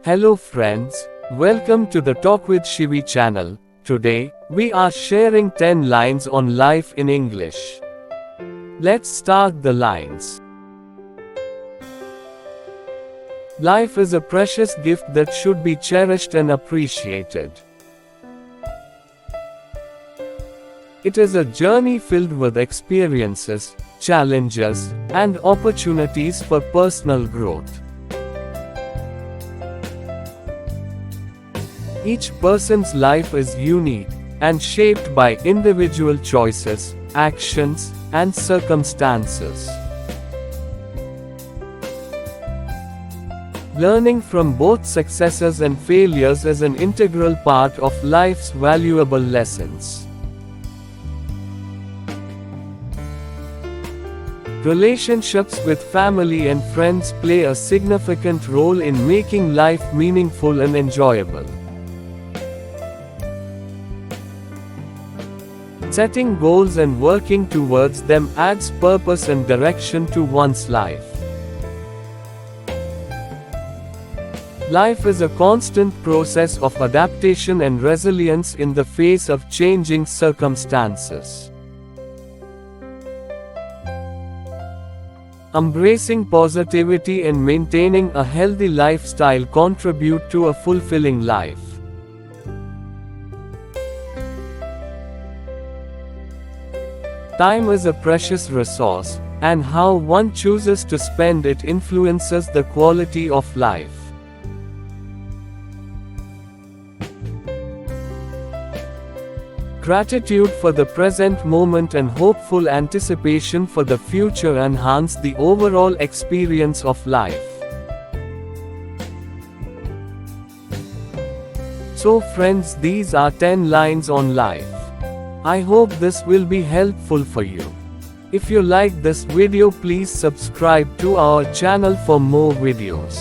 Hello friends, welcome to the Talk with Shivi channel. Today, we are sharing 10 lines on life in English. Let's start the lines. Life is a precious gift that should be cherished and appreciated. It is a journey filled with experiences, challenges, and opportunities for personal growth. Each person's life is unique and shaped by individual choices, actions, and circumstances. Learning from both successes and failures is an integral part of life's valuable lessons. Relationships with family and friends play a significant role in making life meaningful and enjoyable. Setting goals and working towards them adds purpose and direction to one's life. Life is a constant process of adaptation and resilience in the face of changing circumstances. Embracing positivity and maintaining a healthy lifestyle contribute to a fulfilling life. Time is a precious resource, and how one chooses to spend it influences the quality of life. Gratitude for the present moment and hopeful anticipation for the future enhance the overall experience of life. So friends, these are 10 lines on life. I hope this will be helpful for you. If you like this video, please subscribe to our channel for more videos.